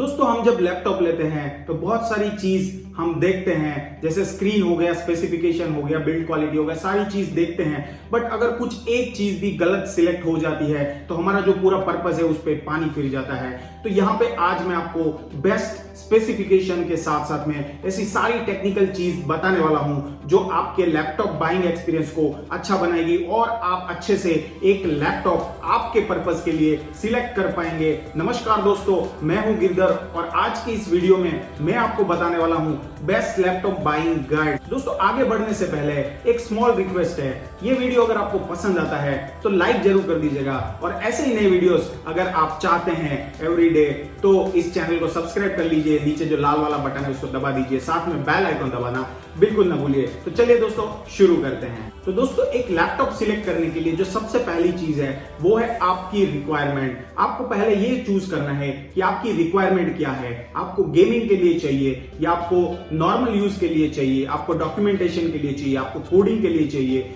दोस्तों हम जब लैपटॉप लेते हैं तो बहुत सारी चीज हम देखते हैं, जैसे स्क्रीन हो गया, स्पेसिफिकेशन हो गया, बिल्ड क्वालिटी हो गया, सारी चीज देखते हैं। बट अगर कुछ एक चीज भी गलत सिलेक्ट हो जाती है तो हमारा जो पूरा पर्पस है उस पर पानी फिर जाता है। तो यहाँ पे आज मैं आपको बेस्ट स्पेसिफिकेशन के साथ साथ में ऐसी सारी टेक्निकल चीज बताने वाला हूं जो आपके लैपटॉप बाइंग एक्सपीरियंस को अच्छा बनाएगी और आप अच्छे से एक लैपटॉप आपके पर्पस के लिए सिलेक्ट कर पाएंगे। नमस्कार दोस्तों, मैं हूं गिरधर और आज की इस वीडियो में मैं आपको बताने वाला हूं बेस्ट लैपटॉप बाइंग गाइड। दोस्तों आगे बढ़ने से पहले एक स्मॉल रिक्वेस्ट है, ये वीडियो अगर आपको पसंद आता है तो लाइक जरूर कर दीजिएगा और ऐसे ही नए वीडियोस अगर आप चाहते हैं एवरीडे तो इस चैनल को सब्सक्राइब कर लीजिए। नीचे जो लाल वाला बटन है उसको दबा दीजिए, साथ में बेल आइकन दबाना बिल्कुल ना भूलिए। तो चलिए दोस्तों शुरू करते हैं। तो दोस्तों एक लैपटॉप सिलेक्ट करने के लिए जो सबसे पहली चीज है वो है आपकी रिक्वायरमेंट। आपको पहले ये चूज करना है कि आपकी रिक्वायरमेंट क्या है। आपको गेमिंग के लिए चाहिए या आपको नॉर्मल यूज के लिए चाहिए, आपको डॉक्यूमेंटेशन के लिए चाहिए, आपको कोडिंग के लिए चाहिए।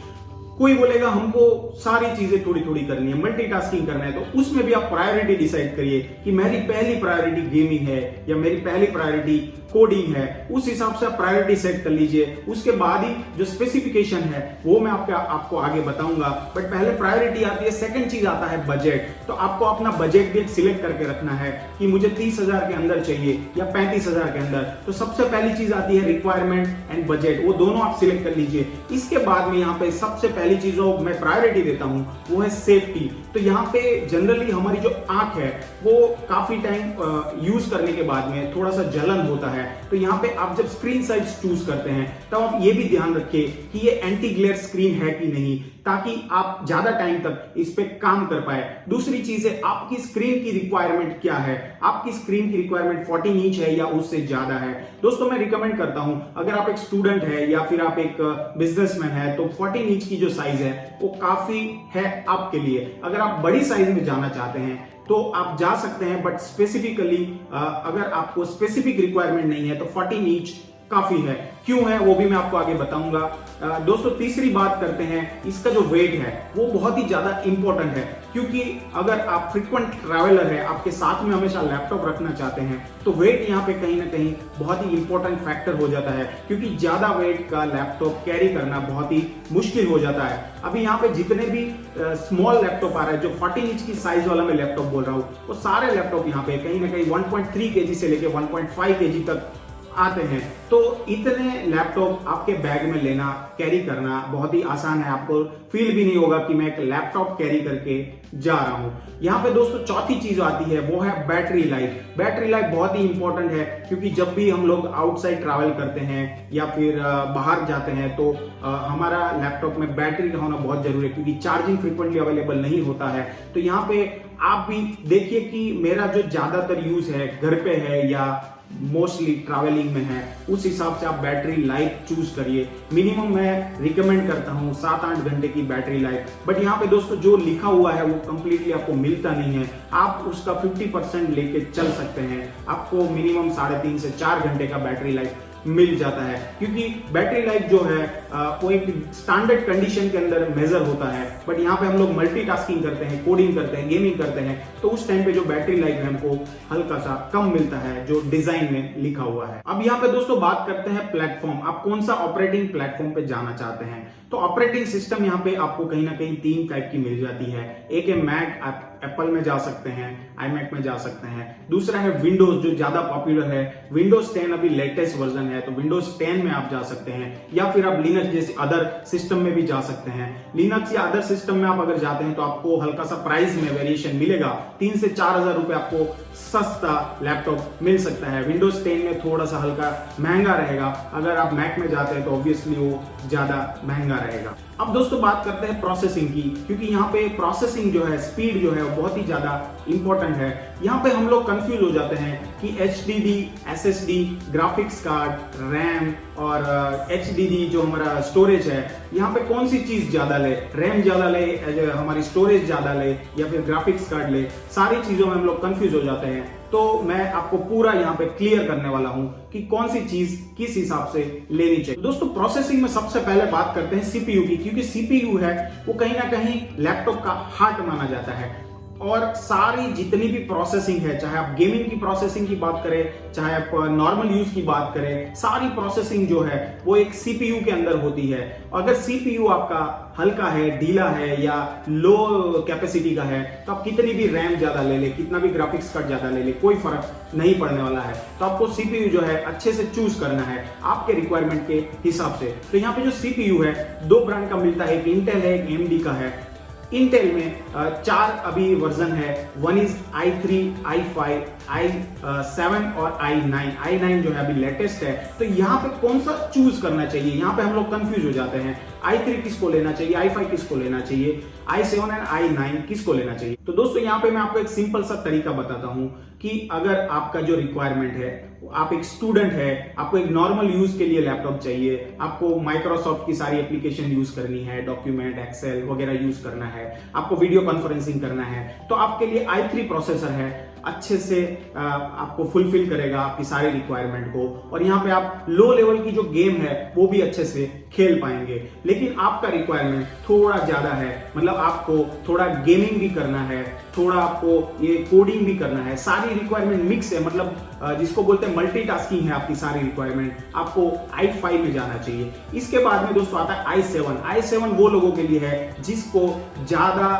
कोई बोलेगा हमको सारी चीजें थोड़ी थोड़ी करनी है, मल्टीटास्किंग करना है, तो उसमें भी आप प्रायोरिटी डिसाइड करिए कि मेरी पहली प्रायोरिटी गेमिंग है या मेरी पहली प्रायोरिटी कोडिंग है। उस हिसाब से आप प्रायोरिटी सेट कर लीजिए। उसके बाद ही जो स्पेसिफिकेशन है वो मैं आपको आगे बताऊंगा। बट पहले प्रायोरिटी आती है, सेकंड चीज आता है बजट। तो आपको अपना बजट भी सिलेक्ट करके रखना है कि मुझे 30,000 के अंदर चाहिए या 35,000 के अंदर। तो सबसे पहली चीज आती है रिक्वायरमेंट एंड बजट, वो दोनों आप सिलेक्ट कर लीजिए। इसके बाद में यहाँ पे सबसे पहली चीज मैं प्रायोरिटी देता हूं वो है सेफ्टी। तो यहाँ पे जनरली हमारी जो आंख है वो काफी टाइम यूज करने के बाद में थोड़ा सा जलन होता है। तो यहाँ पे आप जब स्क्रीन साइज चूज करते हैं तब आप ये भी ध्यान रखिए कि ये एंटी ग्लेयर स्क्रीन है कि नहीं, ताकि आप ज्यादा टाइम तक इस पे काम कर पाए। दूसरी चीज है आपकी स्क्रीन की रिक्वायरमेंट क्या है। आपकी स्क्रीन की रिक्वायरमेंट 14 इंच है या उससे ज्यादा है। दोस्तों मैं रिकमेंड करता हूं अगर आप एक स्टूडेंट है या फिर आप एक बिजनेसमैन है तो 14 इंच की जो साइज है वो काफी है आपके लिए। अगर आप बड़ी साइज में जाना चाहते हैं तो आप जा सकते हैं, बट स्पेसिफिकली अगर आपको स्पेसिफिक रिक्वायरमेंट नहीं है तो 14 इंच काफी है। क्यों है वो भी मैं आपको आगे बताऊंगा। दोस्तों तीसरी बात करते हैं, इसका जो वेट है वो बहुत ही ज्यादा इंपॉर्टेंट है, क्योंकि अगर आप फ्रीक्वेंट ट्रैवलर है, आपके साथ में हमेशा लैपटॉप रखना चाहते हैं तो वेट यहाँ पे कहीं ना कहीं बहुत ही इंपॉर्टेंट फैक्टर हो जाता है, क्योंकि ज्यादा वेट का लैपटॉप कैरी करना बहुत ही मुश्किल हो जाता है। अभी यहाँ पे जितने भी स्मॉल लैपटॉप आ रहा है, जो 14 इंच की साइज वाला मैं लैपटॉप बोल रहा हूँ, वो सारे लैपटॉप यहाँ पे कहीं ना कहीं 1.3 kg से लेके 1.5 kg तक आते हैं। तो इतने लैपटॉप आपके बैग में लेना, कैरी करना बहुत ही आसान है। आपको फील भी नहीं होगा कि मैं एक लैपटॉप कैरी करके जा रहा हूं। यहाँ पे दोस्तों चौथी चीज आती है वो है बैटरी लाइफ। बैटरी लाइफ बहुत ही इंपॉर्टेंट है, क्योंकि जब भी हम लोग आउटसाइड ट्रैवल करते हैं या फिर बाहर जाते हैं तो हमारा लैपटॉप में बैटरी का होना बहुत जरूरी है, क्योंकि चार्जिंग फ्रिक्वेंटली अवेलेबल नहीं होता है। तो यहाँ पे आप भी देखिए कि मेरा जो ज्यादातर यूज है घर पे है या मोस्टली ट्रैवलिंग में है, उस हिसाब से आप बैटरी लाइफ चूज करिए। मिनिमम मैं रिकमेंड करता हूं 7-8 घंटे की बैटरी लाइफ। बट यहाँ पे दोस्तों जो लिखा हुआ है वो कंप्लीटली आपको मिलता नहीं है। आप उसका 50% लेके चल सकते हैं, आपको मिनिमम 3.5 से 4 घंटे का बैटरी लाइफ मिल जाता है, क्योंकि बैटरी लाइफ जो है वो एक स्टैंडर्ड कंडीशन के अंदर मेजर होता है। बट यहाँ पे हम लोग मल्टीटास्किंग करते हैं, कोडिंग करते हैं, गेमिंग करते हैं, तो उस टाइम पे जो बैटरी लाइफ है हमको हल्का सा कम मिलता है जो डिजाइन में लिखा हुआ है। अब यहाँ पे दोस्तों बात करते हैं प्लेटफॉर्म। आप कौन सा ऑपरेटिंग प्लेटफॉर्म पे जाना चाहते हैं। तो ऑपरेटिंग सिस्टम यहाँ पे आपको कहीं ना कहीं 3 टाइप की मिल जाती है। एक है मैक, आप एप्पल में जा सकते हैं, iMac में जा सकते हैं। दूसरा है विंडोज जो ज्यादा पॉपुलर है, विंडोज 10 अभी लेटेस्ट वर्जन है, तो विंडोज 10 में आप जा सकते हैं, या फिर आप लिनक्स जैसे अदर सिस्टम में भी जा सकते हैं। लिनक्स या अदर सिस्टम में आप अगर जाते हैं तो आपको हल्का सा प्राइस में वेरिएशन मिलेगा, 3 से 4 हजार रुपए आपको सस्ता लैपटॉप मिल सकता है। विंडोज 10 में थोड़ा सा हल्का महंगा रहेगा। अगर आप मैक में जाते हैं तो ऑब्वियसली वो ज्यादा महंगा रहेगा। अब दोस्तों बात करते हैं प्रोसेसिंग की, क्योंकि यहाँ पे प्रोसेसिंग जो है, स्पीड जो है वो बहुत ही ज्यादा इंपॉर्टेंट है। यहाँ पे हम लोग कंफ्यूज हो जाते हैं कि HDD, SSD, graphics card, RAM और HDD जो हमारा स्टोरेज है, यहाँ पे कौन सी चीज ज्यादा ले, रैम ज्यादा ले, हमारी स्टोरेज ज्यादा ले या फिर ग्राफिक्स कार्ड ले। सारी चीजों में हम लोग कंफ्यूज हो जाते हैं। तो मैं आपको पूरा यहाँ पे क्लियर करने वाला हूं कि कौन सी चीज किस हिसाब से लेनी चाहिए। दोस्तों प्रोसेसिंग में सबसे पहले बात करते हैं CPU की, क्योंकि CPU है वो कहीं ना कहीं लैपटॉप का हार्ट माना जाता है। और सारी जितनी भी प्रोसेसिंग है, चाहे आप गेमिंग की प्रोसेसिंग की बात करें, चाहे आप नॉर्मल यूज की बात करें, सारी प्रोसेसिंग जो है वो एक सीपीयू के अंदर होती है। अगर सीपीयू आपका हल्का है, ढीला है या लो कैपेसिटी का है, तो आप कितनी भी रैम ज्यादा ले ले, कितना भी ग्राफिक्स कार्ड ज्यादा ले ले, कोई फर्क नहीं पड़ने वाला है। तो आपको सीपीयू जो है अच्छे से चूज करना है आपके रिक्वायरमेंट के हिसाब से। तो यहाँ पे जो सीपीयू है 2 ब्रांड का मिलता है, एक इंटेल है, एक एएमडी का है। इंटेल में 4 अभी वर्जन है, one is i3, i5, i7 और i9। i9 जो है अभी लेटेस्ट है। तो यहाँ पे कौन सा चूज करना चाहिए, यहाँ पे हम लोग कंफ्यूज हो जाते हैं। i3 किसको लेना चाहिए, i5 किसको लेना चाहिए, i7 एंड i9 किसको लेना चाहिए। तो दोस्तों यहाँ पे मैं आपको एक सिंपल सा तरीका बताता हूँ कि अगर आपका जो रिक्वायरमेंट है, आप एक स्टूडेंट है, आपको एक नॉर्मल यूज के लिए लैपटॉप चाहिए, आपको माइक्रोसॉफ्ट की सारी एप्लीकेशन यूज करनी है, डॉक्यूमेंट, एक्सेल वगैरह यूज करना है, आपको वीडियो कॉन्फ्रेंसिंग करना है, तो आपके लिए i3 प्रोसेसर है, अच्छे से आपको फुलफिल करेगा आपकी सारी रिक्वायरमेंट को। और यहाँ पे आप लो लेवल की जो गेम है वो भी अच्छे से खेल पाएंगे। लेकिन आपका रिक्वायरमेंट थोड़ा ज्यादा है, मतलब आपको थोड़ा गेमिंग भी करना है, थोड़ा आपको ये कोडिंग भी करना है, सारी रिक्वायरमेंट मिक्स है, मतलब जिसको बोलते हैं मल्टीटास्किंग है आपकी सारी रिक्वायरमेंट, आपको i5 में जाना चाहिए। इसके बाद में दोस्तों आता है i7। i7 वो लोगों के लिए है जिसको ज्यादा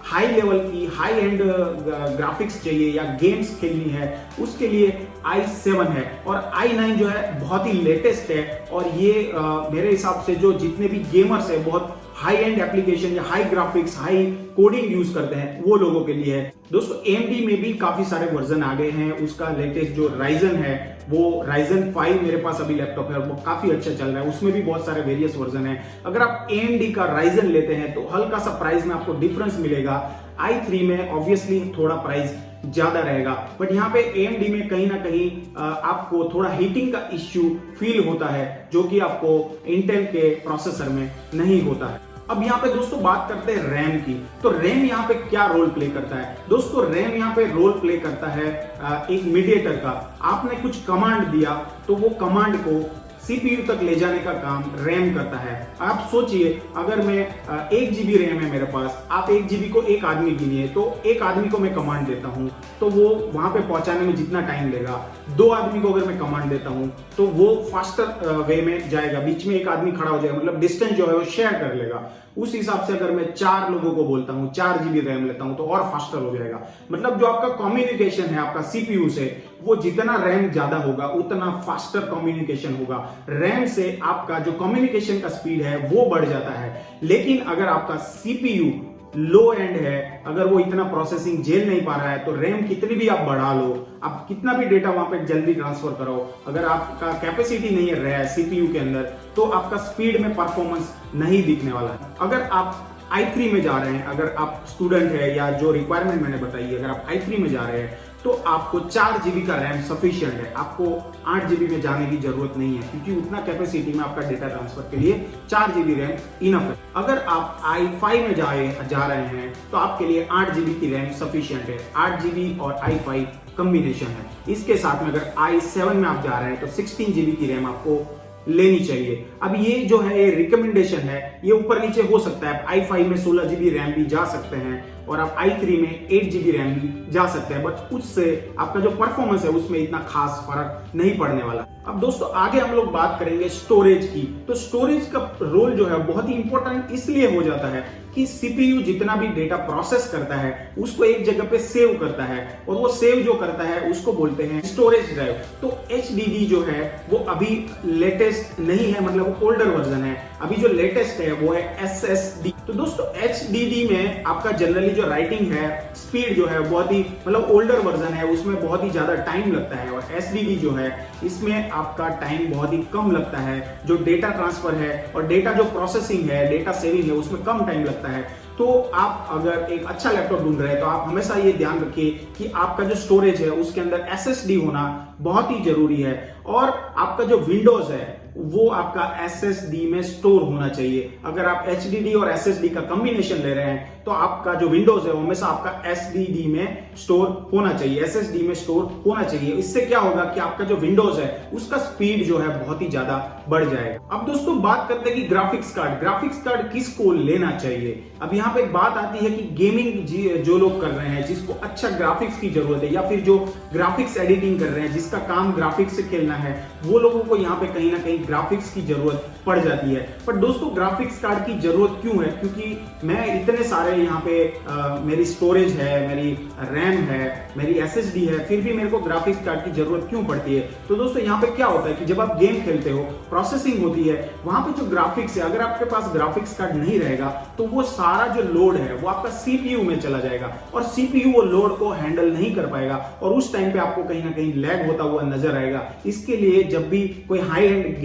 हाई लेवल की हाई एंड ग्राफिक्स चाहिए या गेम्स खेलनी है, उसके लिए i7 है। और i9 जो है बहुत ही लेटेस्ट है, और ये मेरे हिसाब से जो जितने भी गेमर्स है, बहुत हाई एंड एप्लीकेशन या high graphics, high coding use करते हैं, वो लोगों के लिए है। दोस्तों AMD में भी काफी सारे वर्जन आ गए हैं। उसका लेटेस्ट जो Ryzen है, वो Ryzen 5 मेरे पास अभी लैपटॉप है और वो काफी अच्छा चल रहा है। उसमें भी बहुत सारे वेरियस वर्जन है। अगर आप AMD का Ryzen लेते हैं तो हल्का सा प्राइस में आपको डिफरेंस मिलेगा। i3 में ऑब्वियसली थोड़ा प्राइस ज्यादा रहेगा, बट यहाँ पे AMD में कहीं ना कहीं आपको थोड़ा हीटिंग का इश्यू फील होता है, जो कि आपको इंटेल के प्रोसेसर में नहीं होता है। अब यहाँ पे दोस्तों बात करते हैं रैम की। तो रैम यहाँ पे क्या रोल प्ले करता है दोस्तों? रैम यहाँ पे रोल प्ले करता है एक मीडिएटर का। आपने कुछ कमांड दिया तो वो कमांड को सीपीयू तक ले जाने का काम रैम करता है। आप सोचिए, अगर मैं 1 GB रैम है मेरे पास, आप 1 GB को एक आदमी गिनिए, तो एक आदमी को मैं कमांड देता हूं तो वो वहां पे पहुंचाने में जितना टाइम लेगा, 2 आदमी को अगर मैं कमांड देता हूं तो वो फास्टर वे में जाएगा, बीच में एक आदमी खड़ा हो जाएगा, मतलब डिस्टेंस जो है वो शेयर कर लेगा। उस हिसाब से अगर मैं 4 लोगों को बोलता हूं, 4 GB रैम लेता हूं तो और फास्टर हो जाएगा। मतलब जो आपका कम्युनिकेशन है आपका सीपीयू से, वो जितना रैम ज्यादा होगा उतना फास्टर कम्युनिकेशन होगा। रैम से आपका जो कम्युनिकेशन का स्पीड है वो बढ़ जाता है। लेकिन अगर आपका सीपीयू लो एंड है, अगर वो इतना प्रोसेसिंग झेल नहीं पा रहा है, तो रैम कितनी भी आप बढ़ा लो, आप कितना भी डेटा वहां पे जल्दी ट्रांसफर करो, अगर आपका कैपेसिटी नहीं है सीपीयू के अंदर, तो आपका स्पीड में परफॉर्मेंस नहीं दिखने वाला है। अगर आप i3 में जा रहे हैं, अगर आप स्टूडेंट है या जो रिक्वायरमेंट मैंने बताई है, अगर आप i3 में जा रहे हैं तो आपको 4 GB का रैम सफिशिएंट है। आपको 8 GB में जाने की जरूरत नहीं है, क्योंकि उतना कैपेसिटी में आपका डेटा ट्रांसफर के लिए 4 GB रैम इनफ है। अगर आप i5 में जा रहे हैं तो आपके लिए 8 GB की रैम सफिशिएंट है। 8 GB और i5 कॉम्बिनेशन है। इसके साथ में अगर i7 में आप जा रहे हैं तो 16 GB की रैम आपको लेनी चाहिए। अब ये जो है ये रिकमेंडेशन है, ये ऊपर नीचे हो सकता है। आप i5 में 16 GB रैम भी जा सकते हैं और आप i3 में 8 GB रैम भी जा सकते हैं, बट उससे आपका जो परफॉर्मेंस है उसमें इतना खास फर्क नहीं पड़ने वाला। अब दोस्तों आगे हम लोग बात करेंगे स्टोरेज की। तो स्टोरेज का रोल जो है बहुत ही इंपॉर्टेंट इसलिए हो जाता है कि सीपीयू जितना भी डेटा प्रोसेस करता है उसको एक जगह पे सेव करता है, और वो सेव जो करता है उसको बोलते हैं स्टोरेज ड्राइव। तो HDD जो है वो अभी लेटेस्ट नहीं है, मतलब वो ओल्डर वर्जन है। अभी जो लेटेस्ट है वो है SSD। तो दोस्तों HDD में आपका जनरली जो राइटिंग है स्पीड जो है बहुत ही, मतलब ओल्डर वर्जन है, उसमें बहुत ही ज्यादा टाइम लगता है। और SSD जो है इसमें आपका टाइम बहुत ही कम लगता है। जो डेटा ट्रांसफर है और डेटा जो प्रोसेसिंग है, डेटा सेविंग है, उसमें कम टाइम लगता है। तो आप अगर एक अच्छा लैपटॉप ढूंढ रहे हैं तो आप हमेशा ये ध्यान रखिए कि आपका जो स्टोरेज है उसके अंदर SSD होना बहुत ही जरूरी है। और आपका जो विंडोज है वो आपका SSD में स्टोर होना चाहिए। अगर आप HDD और SSD का कॉम्बिनेशन ले रहे हैं तो आपका जो विंडोज है वो हमेशा आपका SSD में स्टोर होना चाहिए, SSD में स्टोर होना चाहिए। इससे क्या होगा कि आपका जो विंडोज है उसका स्पीड जो है बहुत ही ज्यादा बढ़ जाएगा। अब दोस्तों बात करते हैं कि ग्राफिक्स कार्ड किसको लेना चाहिए। अब यहाँ पे एक बात आती है कि गेमिंग जो लोग कर रहे हैं, जिसको अच्छा ग्राफिक्स की जरूरत है, या फिर जो ग्राफिक्स एडिटिंग कर रहे हैं, जिसका काम ग्राफिक्स से खेलना है, वो लोगों को यहाँ पे कहीं ना कहीं ग्राफिक्स की जरूरत पड़ जाती है। पर दोस्तों ग्राफिक्स कार्ड की जरूरत क्यों है? क्योंकि मैं इतने सारे यहाँ पे मेरी स्टोरेज है, मेरी रैम है, मेरी SSD है, फिर भी मेरे को ग्राफिक्स कार्ड की जरूरत क्यों पड़ती है? तो दोस्तों यहाँ पे क्या होता है कि जब आप गेम खेलते हो, प्रोसेसिंग होती है, वहां पे जो ग्राफिक्स है, अगर आपके पास ग्राफिक्स कार्ड नहीं रहेगा तो वो सारा जो लोड है वो आपका CPU में चला जाएगा और CPU वो लोड को हैंडल नहीं कर पाएगा और उस टाइम पे आपको कहीं ना कहीं लैग होता हुआ नजर आएगा। इसके लिए जब भी कोई हाई एंड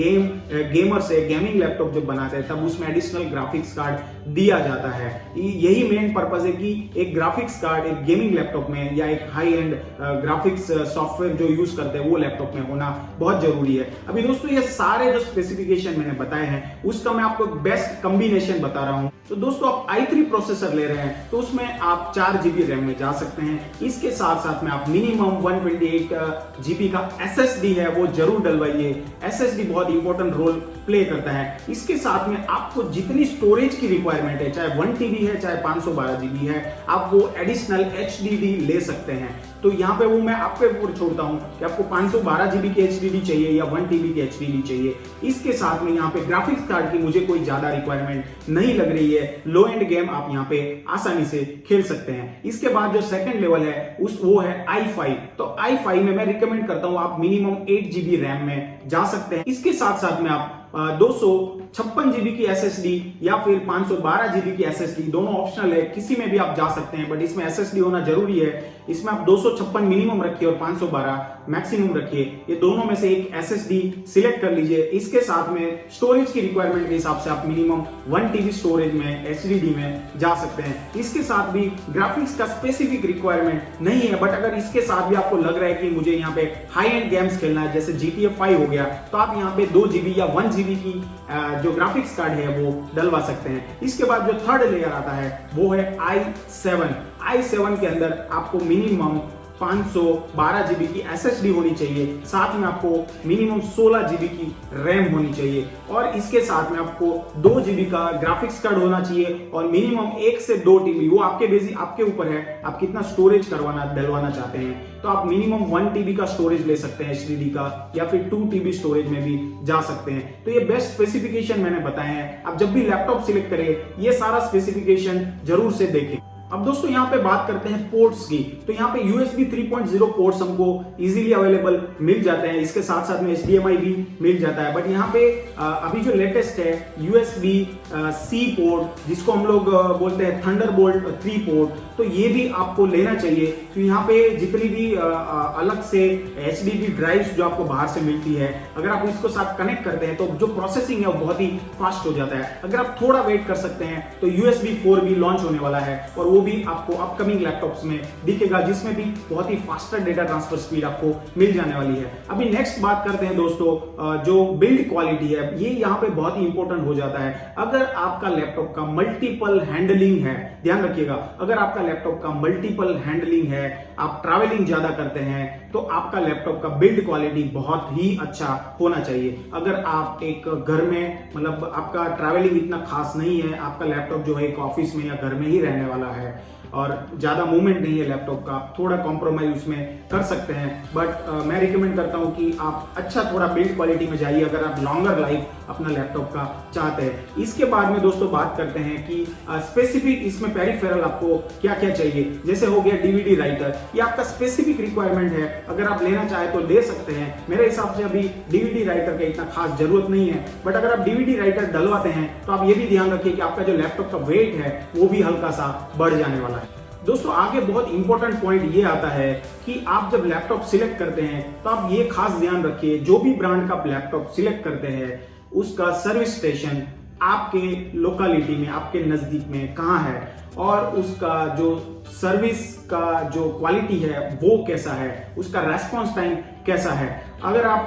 गेमर से गेमिंग लैपटॉप जब बनाते हैं तब उसमें एडिशनल ग्राफिक्स कार्ड दिया जाता है। यही मेन पर्पस है कि एक ग्राफिक्स कार्ड एक गेमिंग लैपटॉप में या एक हाई एंड ग्राफिक्स सॉफ्टवेयर जो यूज करते हैं वो लैपटॉप में होना बहुत जरूरी है। अभी दोस्तों ये सारे जो स्पेसिफिकेशन मैंने बताए हैं उसका मैं आपको बेस्ट कॉम्बिनेशन बता रहा हूं। तो दोस्तों आप i3 प्रोसेसर ले रहे हैं तो उसमें आप 4 GB रैम में जा सकते हैं। इसके साथ साथ में आप मिनिमम 128 GB का SSD है वो जरूर डलवाइए। SSD बहुत इंपॉर्टेंट रोल प्ले करता है। इसके साथ में आपको जितनी स्टोरेज की रिक्वायरमेंट है, चाहे 1 TB है चाहे 512 GB है, आप वो एडिशनल HDD ले सकते हैं। तो यहाँ पे वो मैं आपके ऊपर छोड़ता हूँ कि आपको 512 GB की HDD चाहिए या 1 TB की HDD चाहिए। इसके साथ में यहाँ पे ग्राफिक्स कार्ड की मुझे कोई ज्यादा रिक्वायरमेंट नहीं लग रही है। लो एंड गेम आप यहाँ पे आसानी से खेल सकते हैं। इसके बाद जो सेकंड लेवल है वो है i5। तो i5 में मैं रिकमेंड करता हूँ आप मिनिमम 8 GB रैम में जा सकते हैं। इसके साथ साथ में आप 256 GB की SSD या फिर 512 GB की SSD दोनों ऑप्शनल है, किसी में भी आप जा सकते हैं, बट इसमें SSD होना जरूरी है। इसमें आप 256 मिनिमम रखिए और 512 मैक्सिमम रखिए। ये दोनों में से एक SSD सिलेक्ट कर लीजिए। इसके साथ में स्टोरेज की रिक्वायरमेंट के हिसाब से आप मिनिमम 1 TB स्टोरेज में HDD में जा सकते हैं। इसके साथ भी ग्राफिक्स का स्पेसिफिक रिक्वायरमेंट नहीं है, बट अगर इसके साथ भी आपको लग रहा है कि मुझे यहाँ पे हाई एंड गेम्स खेलना है जैसे GTA 5 हो गया, तो आप यहाँ पे 2 GB या 1 GB की जो ग्राफिक्स कार्ड है वो डलवा सकते हैं। इसके बाद जो थर्ड लेयर आता है वो है i7 के अंदर आपको मिनिमम 512 GB की SSD होनी चाहिए, साथ में आपको मिनिमम 16 GB की रैम होनी चाहिए और इसके साथ में आपको 2 GB का ग्राफिक्स कार्ड होना चाहिए और मिनिमम 1 से 2 TB, वो आपके ऊपर है आप कितना स्टोरेज डलवाना चाहते हैं। तो आप मिनिमम 1 TB का स्टोरेज ले सकते हैं HDD का, या फिर 2 TB स्टोरेज में भी जा सकते हैं। तो ये बेस्ट स्पेसिफिकेशन मैंने बताए हैं। आप जब भी लैपटॉप सिलेक्ट करें ये सारा स्पेसिफिकेशन जरूर से देखें। अब दोस्तों यहाँ पे बात करते हैं पोर्ट्स की। तो यहाँ पे USB 3.0 पोर्ट्स हमको इजीली अवेलेबल मिल जाते हैं। इसके साथ साथ में HDMI भी मिल जाता है, बट यहाँ पे अभी जो लेटेस्ट है USB-C पोर्ट, जिसको हम लोग बोलते हैं थंडरबोल्ट 3 पोर्ट, तो ये भी आपको लेना चाहिए। तो यहाँ पे जितनी भी अलग से HDD ड्राइव्स जो आपको बाहर से मिलती है, अगर आप इसको साथ कनेक्ट करते हैं तो जो प्रोसेसिंग है वो बहुत ही फास्ट हो जाता है। अगर आप थोड़ा वेट कर सकते हैं तो USB 4 भी लॉन्च होने वाला है और वो भी आपको अपकमिंग लैपटॉप्स में दिखेगा, जिसमें भी बहुत ही फास्टर डेटा ट्रांसफर स्पीड आपको मिल जाने वाली है। अभी नेक्स्ट बात करते हैं दोस्तों जो बिल्ड क्वालिटी है, ये यहाँ पे बहुत ही इंपॉर्टेंट हो जाता है। अगर आपका लैपटॉप का मल्टीपल हैंडलिंग है, ध्यान रखिएगा, अगर आपका लैपटॉप का मल्टीपल हैंडलिंग है, आप ट्रैवलिंग ज्यादा करते हैं, तो आपका लैपटॉप का बिल्ड क्वालिटी बहुत ही अच्छा होना चाहिए। अगर आप एक घर में, मतलब आपका ट्रैवलिंग इतना खास नहीं है, आपका लैपटॉप जो है एक ऑफिस में या घर में ही रहने वाला है और ज्यादा मूवमेंट नहीं है लैपटॉप का, थोड़ा कॉम्प्रोमाइज उसमें कर सकते हैं, बट मैं रिकमेंड करता हूं कि आप अच्छा थोड़ा बिल्ड क्वालिटी में जाइए अगर आप लॉन्गर लाइफ अपना लैपटॉप का चाहते हैं। इसके बाद में दोस्तों बात करते हैं कि स्पेसिफिक इसमें पेरिफेरल आपको क्या क्या चाहिए। जैसे हो गया DVD राइटर, ये आपका स्पेसिफिक रिक्वायरमेंट है, अगर आप लेना चाहे तो ले सकते हैं। मेरे हिसाब से अभी DVD राइटर का इतना खास जरूरत नहीं है, बट अगर आप DVD राइटर डलवाते हैं तो आप ये भी ध्यान रखिए कि आपका जो लैपटॉप का वेट है वो भी हल्का सा बढ़ जाने वाला है। दोस्तों आगे बहुत इंपॉर्टेंट पॉइंट ये आता है कि आप जब लैपटॉप सिलेक्ट करते हैं तो आप ये खास ध्यान रखिए, जो भी ब्रांड का आप लैपटॉप सिलेक्ट करते हैं उसका सर्विस स्टेशन आपके लोकेलिटी में, आपके नजदीक में कहाँ है और उसका जो सर्विस का जो क्वालिटी है वो कैसा है, उसका रेस्पॉन्स टाइम कैसा है। अगर आप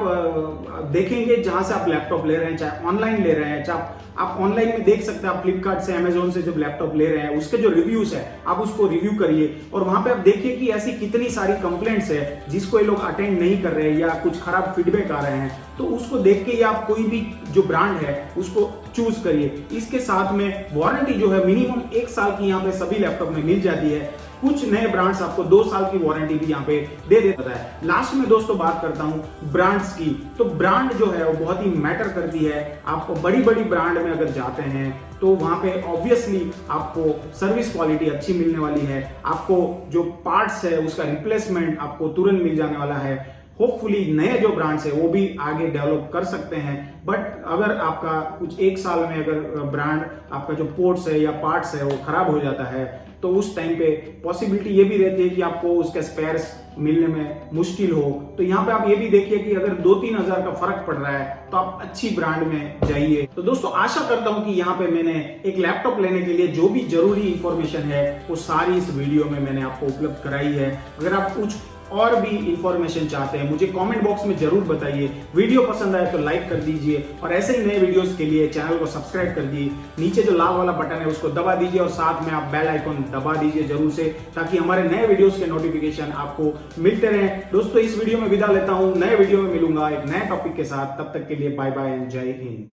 देखेंगे जहां से आप लैपटॉप ले रहे हैं, चाहे ऑनलाइन ले रहे हैं, चाहे आप ऑनलाइन में देख सकते हैं, आप फ्लिपकार्ट से, अमेजोन से जब लैपटॉप ले रहे हैं, उसके जो रिव्यूज है आप उसको रिव्यू करिए और वहां पे आप देखिए कि ऐसी कितनी सारी कंप्लेंट्स है जिसको ये लोग अटेंड नहीं कर रहे हैं या कुछ खराब फीडबैक आ रहे हैं, तो उसको देख के आप कोई भी जो ब्रांड है उसको चूज करिए। इसके साथ में वारंटी जो है मिनिमम 1 साल की यहाँ पे सभी लैपटॉप में मिल जाती है। कुछ नए ब्रांड्स आपको 2 साल की वारंटी भी यहाँ पे दे देता है। लास्ट में दोस्तों बात करता हूँ ब्रांड्स की, तो ब्रांड जो है वो बहुत ही मैटर करती है। आप बड़ी बड़ी ब्रांड में अगर जाते हैं तो वहां पे ऑब्वियसली आपको सर्विस क्वालिटी अच्छी मिलने वाली है, आपको जो पार्ट्स है उसका रिप्लेसमेंट आपको तुरंत मिल जाने वाला है। होपफुली नए जो ब्रांड्स है वो भी आगे डेवलप कर सकते हैं, बट अगर आपका कुछ 1 साल में अगर ब्रांड आपका जो पोर्ट्स है या पार्ट्स है वो खराब हो जाता है तो उस टाइम पे पॉसिबिलिटी ये भी रहती है कि आपको उसके स्पेयर्स मिलने में मुश्किल हो। तो यहाँ पे आप ये भी देखिए कि अगर 2-3 हजार का फर्क पड़ रहा है तो आप अच्छी ब्रांड में जाइए। तो दोस्तों आशा करता हूँ कि यहाँ पे मैंने एक लैपटॉप लेने के लिए जो भी जरूरी इंफॉर्मेशन है वो सारी इस वीडियो में मैंने आपको उपलब्ध कराई है। अगर आप कुछ और भी इंफॉर्मेशन चाहते हैं मुझे कमेंट बॉक्स में जरूर बताइए। वीडियो पसंद आए तो लाइक कर दीजिए और ऐसे ही नए वीडियोस के लिए चैनल को सब्सक्राइब कर दीजिए। नीचे जो लाल वाला बटन है उसको दबा दीजिए और साथ में आप बेल आइकन दबा दीजिए जरूर से, ताकि हमारे नए वीडियोस के नोटिफिकेशन आपको मिलते रहें। दोस्तों इस वीडियो में विदा लेता हूं, नए वीडियो में मिलूंगा एक नए टॉपिक के साथ। तब तक के लिए बाय बाय एंड जय हिंद।